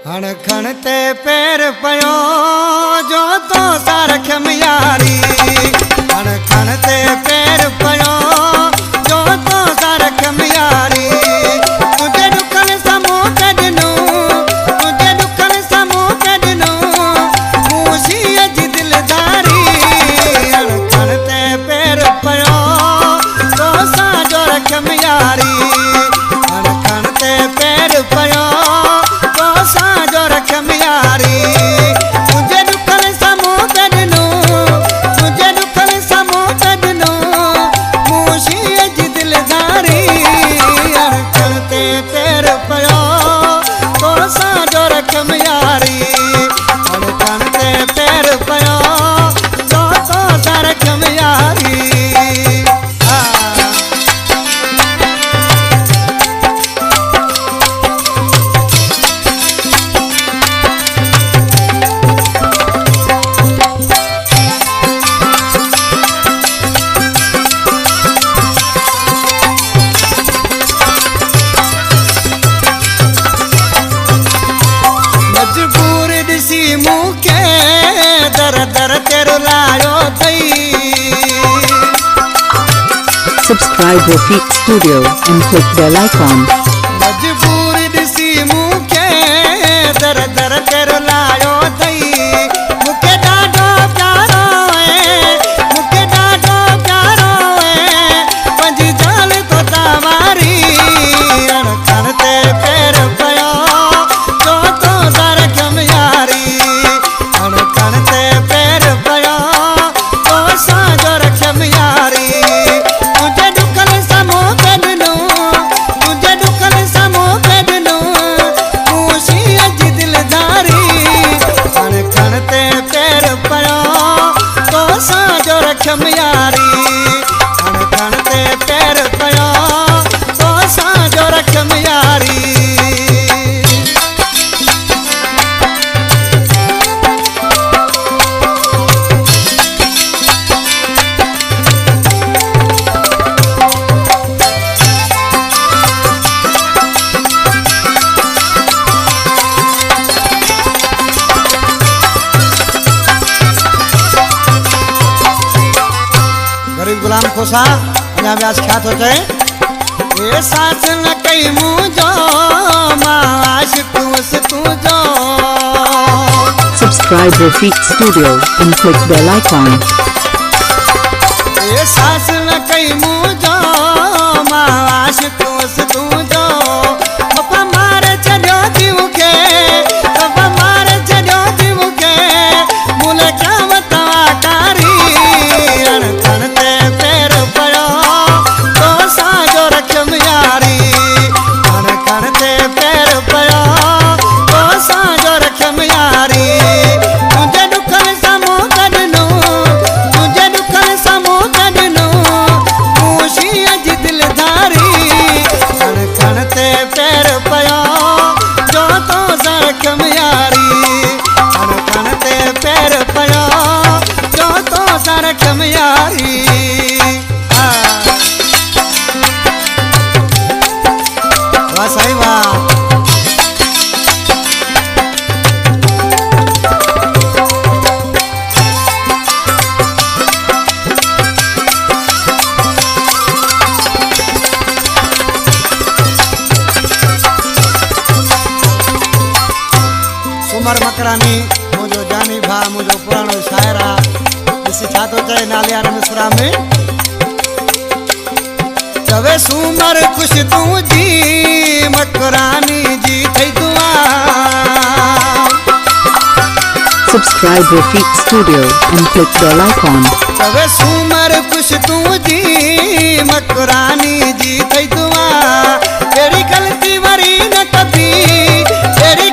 हण खणते पैर पयो जो तो सारख मियारी। हण खणते पैर पयो जो तो सारख मियारी। तुझे दुखन समूह कढनो, तुझे दुखन समूह कढनो, मूसी अज दिलदारी। हण खणते पैर पयो तो साजो रख मियारी। हण खणते पैर पयो साजो रख मियारी। तुझे दुखन समूह कढनो, तुझे दुखन समूह कढनो, मूसी अज दिलदारी। हण खणते पैर पयो तो साजो रख मियारी। हण खणते पैर पयो तो सारख मियारी। Subscribe Rafiq Studio and click bell icon. मजबूर दिसी मुके दर दर तेरो लायो थई। मुके डाडो प्यारो है, मुके डाडो प्यारो है, पंजी जाल तो तावारी। हण खणते पैर पयो तो सारख मियारी। हण खणते पैर पयो तो साजो रख मियारी। तुझे दुखन समूह कढनो, तुझे दुखन समूह कढनो, मूसी अज दिलदारी। हण खणते पैर पयो तो साजो रख मियारी। हण खणते पैर पयो तो साजो रख मियारी। गरीब गुलाम खोसा अञा व्यास ख्यात हो जाए। ए सास न कई मुझो आशिक हुअस तुझो। Subscribe Rafiq Studio and click bell icon. ए सास न कई मुझो आशिक हुअस तुझो। पप्पा मारे छॾियो थी मूंखे, पप्पा मारे छॾियो थी मूंखे, मूल क्या वतवा कारी। हण खणते पैर पयो तो साजो रख मियारी। हण खणते पैर पयो तो साजो रख मियारी। तुझे दुखन समूह कढनो, तुझे दुखन समूह कढनो, मूसी अज दिलदारी। हण खणते पैर पयो जो तो सारख मियारी। हण खणते पैर पयो जो तो सारख मियारी। वाह साईं वाह। सुमर मकरानी मुझो जानी भा, मुझो पुराणो शायर आ। ॾिसी छा थो चए नालियार मिसरा में। चवे सुमर खुश तुंहिंजी मकरानी जी थई दुआ। Subscribe Rafiq Studio and click bell icon. चवे सुमर खुश तुंहिंजी मकरानी जी थई दुआ। तेरी गलती वरी न कभी, तेरी